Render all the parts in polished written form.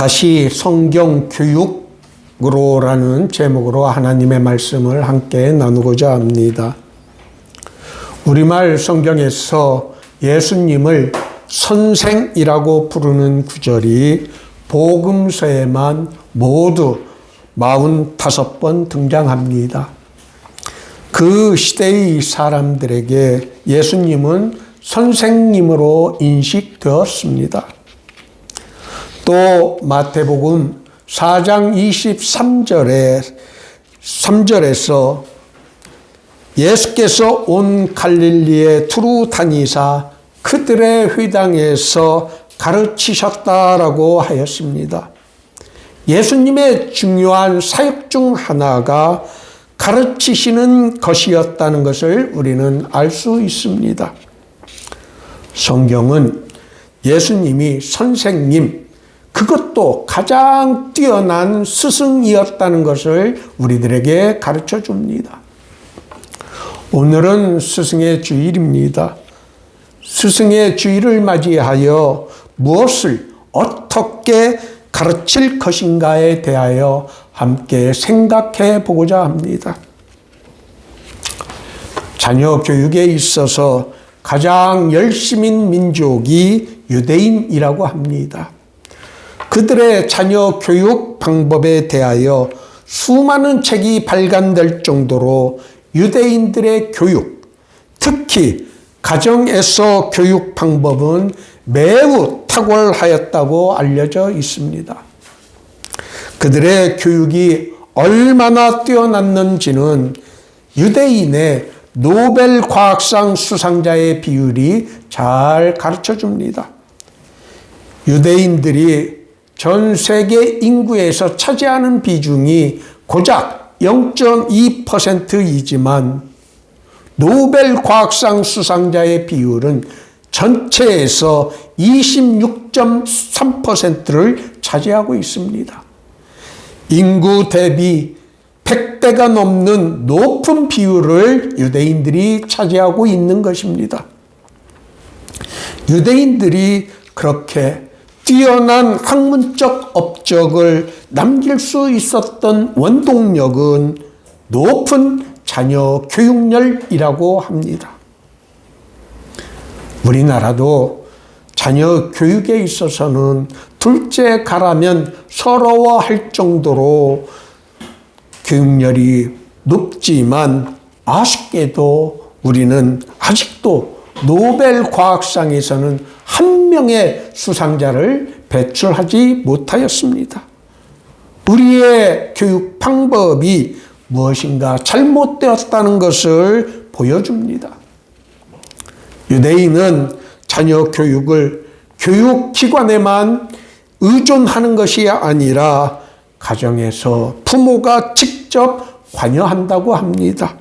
다시 성경 교육으로라는 제목으로 하나님의 말씀을 함께 나누고자 합니다. 우리말 성경에서 예수님을 선생이라고 부르는 구절이 복음서에만 모두 45번 등장합니다. 그 시대의 사람들에게 예수님은 선생님으로 인식되었습니다. 또 마태복음 4장 3절에서 예수께서 온 갈릴리에 두루 다니사 그들의 회당에서 가르치셨다라고 하였습니다. 예수님의 중요한 사역 중 하나가 가르치시는 것이었다는 것을 우리는 알 수 있습니다. 성경은 예수님이 선생님, 그것도 가장 뛰어난 스승이었다는 것을 우리들에게 가르쳐 줍니다. 오늘은 스승의 주일입니다. 스승의 주일을 맞이하여 무엇을 어떻게 가르칠 것인가에 대하여 함께 생각해 보고자 합니다. 자녀 교육에 있어서 가장 열심인 민족이 유대인이라고 합니다. 그들의 자녀 교육 방법에 대하여 수많은 책이 발간될 정도로 유대인들의 교육, 특히 가정에서 교육 방법은 매우 탁월하였다고 알려져 있습니다. 그들의 교육이 얼마나 뛰어났는지는 유대인의 노벨 과학상 수상자의 비율이 잘 가르쳐 줍니다. 유대인들이 전 세계 인구에서 차지하는 비중이 고작 0.2%이지만 노벨 과학상 수상자의 비율은 전체에서 26.3%를 차지하고 있습니다. 인구 대비 100배가 넘는 높은 비율을 유대인들이 차지하고 있는 것입니다. 유대인들이 그렇게 뛰어난 학문적 업적을 남길 수 있었던 원동력은 높은 자녀 교육열이라고 합니다. 우리나라도 자녀 교육에 있어서는 둘째 가라면 서러워할 정도로 교육열이 높지만 아쉽게도 우리는 아직도 노벨 과학상에서는 한 명의 수상자를 배출하지 못하였습니다. 우리의 교육 방법이 무엇인가 잘못되었다는 것을 보여줍니다. 유대인은 자녀 교육을 교육기관에만 의존하는 것이 아니라 가정에서 부모가 직접 관여한다고 합니다.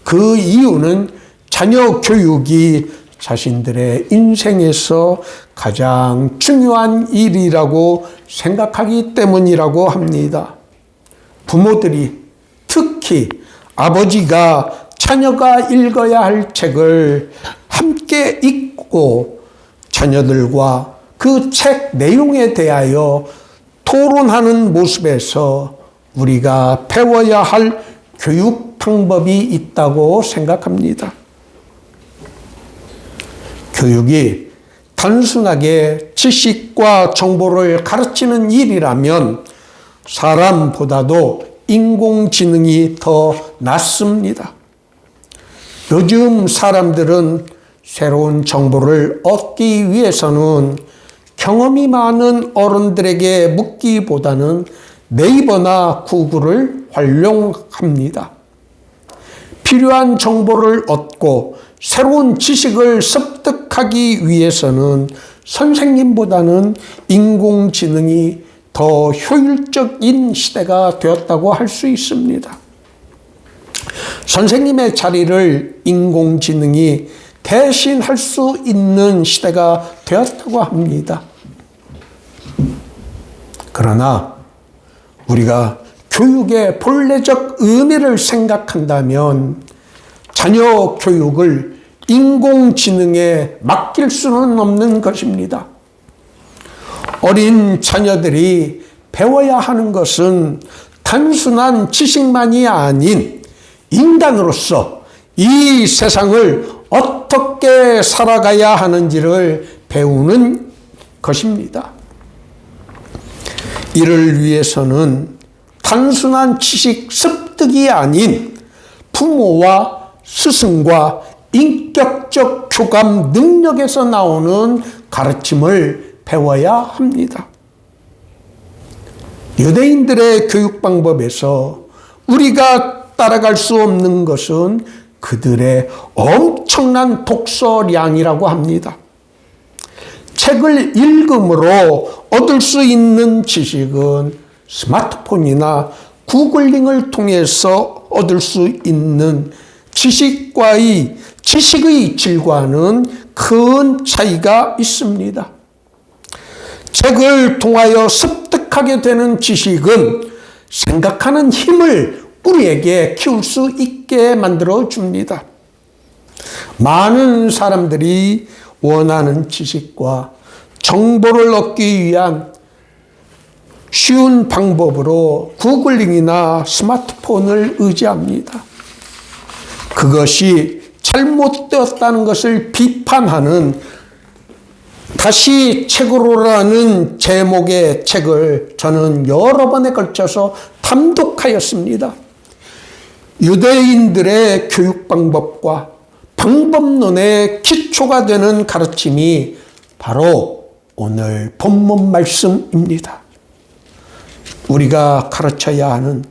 그 이유는 자녀 교육이 자신들의 인생에서 가장 중요한 일이라고 생각하기 때문이라고 합니다. 부모들이 특히 아버지가 자녀가 읽어야 할 책을 함께 읽고 자녀들과 그 책 내용에 대하여 토론하는 모습에서 우리가 배워야 할 교육 방법이 있다고 생각합니다. 교육이 단순하게 지식과 정보를 가르치는 일이라면 사람보다도 인공지능이 더 낫습니다. 요즘 사람들은 새로운 정보를 얻기 위해서는 경험이 많은 어른들에게 묻기보다는 네이버나 구글을 활용합니다. 필요한 정보를 얻고 새로운 지식을 습득하기 위해서는 선생님보다는 인공지능이 더 효율적인 시대가 되었다고 할 수 있습니다. 선생님의 자리를 인공지능이 대신할 수 있는 시대가 되었다고 합니다. 그러나 우리가 교육의 본래적 의미를 생각한다면 자녀 교육을 인공지능에 맡길 수는 없는 것입니다. 어린 자녀들이 배워야 하는 것은 단순한 지식만이 아닌 인간으로서 이 세상을 어떻게 살아가야 하는지를 배우는 것입니다. 이를 위해서는 단순한 지식 습득이 아닌 부모와 스승과 인격적 교감 능력에서 나오는 가르침을 배워야 합니다. 유대인들의 교육 방법에서 우리가 따라갈 수 없는 것은 그들의 엄청난 독서량이라고 합니다. 책을 읽음으로 얻을 수 있는 지식은 스마트폰이나 구글링을 통해서 얻을 수 있는 지식의 질과는 큰 차이가 있습니다. 책을 통하여 습득하게 되는 지식은 생각하는 힘을 우리에게 키울 수 있게 만들어 줍니다. 많은 사람들이 원하는 지식과 정보를 얻기 위한 쉬운 방법으로 구글링이나 스마트폰을 의지합니다. 그것이 잘못되었다는 것을 비판하는 다시 책으로라는 제목의 책을 저는 여러 번에 걸쳐서 탐독하였습니다. 유대인들의 교육 방법과 방법론의 기초가 되는 가르침이 바로 오늘 본문 말씀입니다. 우리가 가르쳐야 하는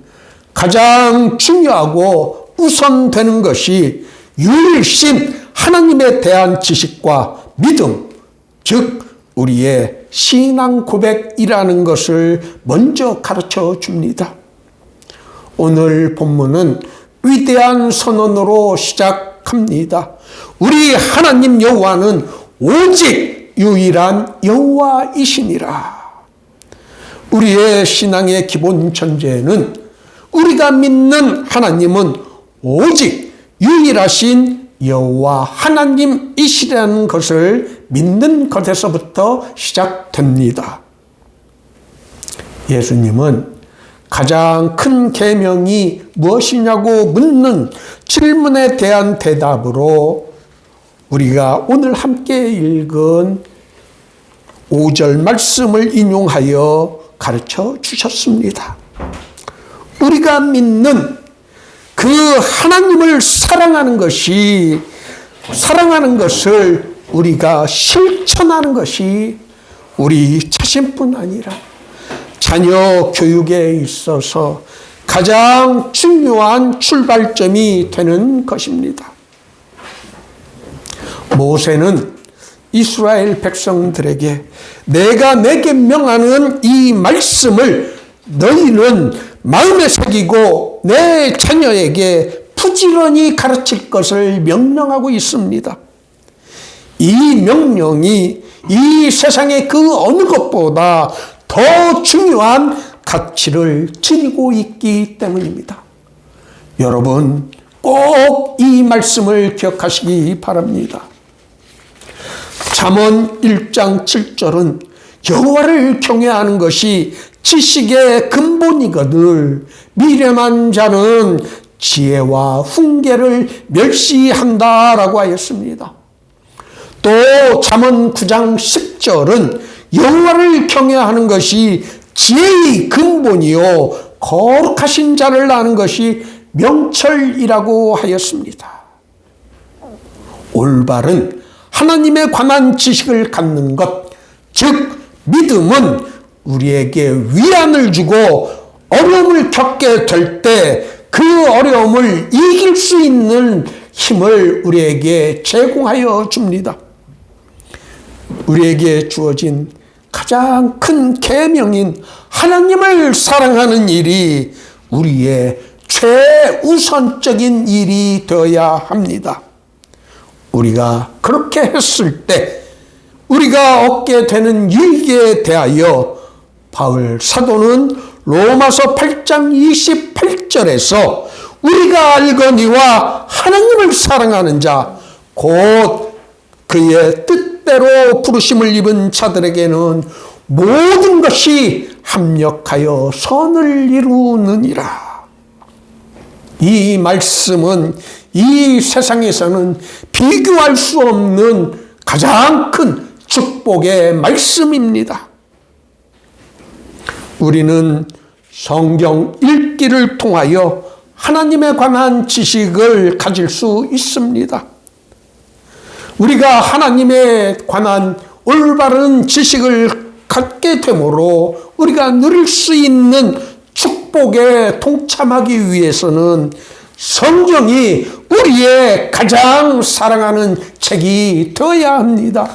가장 중요하고 우선되는 것이 유일신 하나님에 대한 지식과 믿음, 즉 우리의 신앙 고백이라는 것을 먼저 가르쳐 줍니다. 오늘 본문은 위대한 선언으로 시작합니다. 우리 하나님 여호와는 오직 유일한 여호와이시니라. 우리의 신앙의 기본 전제는 우리가 믿는 하나님은 오직 유일하신 여호와 하나님이시라는 것을 믿는 것에서부터 시작됩니다. 예수님은 가장 큰 계명이 무엇이냐고 묻는 질문에 대한 대답으로 우리가 오늘 함께 읽은 5절 말씀을 인용하여 가르쳐 주셨습니다. 우리가 믿는 그 하나님을 사랑하는 것을 우리가 실천하는 것이 우리 자신뿐 아니라 자녀 교육에 있어서 가장 중요한 출발점이 되는 것입니다. 모세는 이스라엘 백성들에게 내가 내게 명하는 이 말씀을 너희는 마음에 새기고 내 자녀에게 부지런히 가르칠 것을 명령하고 있습니다. 이 명령이 이 세상의 그 어느 것보다 더 중요한 가치를 지니고 있기 때문입니다. 여러분 꼭 이 말씀을 기억하시기 바랍니다. 잠언 1장 7절은 여호와를 경외하는 것이 지식의 근본이거늘 미련한 자는 지혜와 훈계를 멸시한다라고 하였습니다. 또 잠언 9장 10절은 여호와를 경외하는 것이 지혜의 근본이요 거룩하신 자를 아는 것이 명철이라고 하였습니다. 올바른 하나님에 관한 지식을 갖는 것, 즉 믿음은 우리에게 위안을 주고 어려움을 겪게 될 때 그 어려움을 이길 수 있는 힘을 우리에게 제공하여 줍니다. 우리에게 주어진 가장 큰 계명인 하나님을 사랑하는 일이 우리의 최우선적인 일이 되어야 합니다. 우리가 그렇게 했을 때 우리가 얻게 되는 유익에 대하여 바울 사도는 로마서 8장 28절에서 우리가 알거니와 하나님을 사랑하는 자 곧 그의 뜻대로 부르심을 입은 자들에게는 모든 것이 합력하여 선을 이루느니라. 이 말씀은 이 세상에서는 비교할 수 없는 가장 큰 축복의 말씀입니다. 우리는 성경 읽기를 통하여 하나님에 관한 지식을 가질 수 있습니다. 우리가 하나님에 관한 올바른 지식을 갖게 되므로 우리가 누릴 수 있는 축복에 동참하기 위해서는 성경이 우리의 가장 사랑하는 책이 되어야 합니다.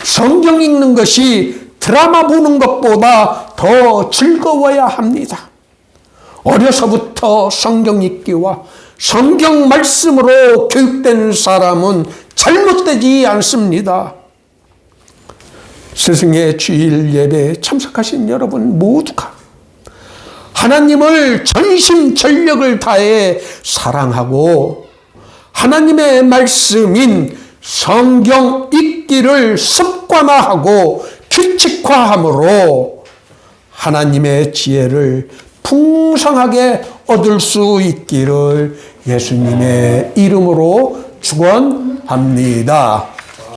성경 읽는 것이 드라마 보는 것보다 더 즐거워야 합니다. 어려서부터 성경 읽기와 성경 말씀으로 교육된 사람은 잘못되지 않습니다. 스승의 주일 예배에 참석하신 여러분 모두가 하나님을 전심전력을 다해 사랑하고 하나님의 말씀인 성경 읽기를 습관화하고 규칙화함으로 하나님의 지혜를 풍성하게 얻을 수 있기를 예수님의 이름으로 축원합니다.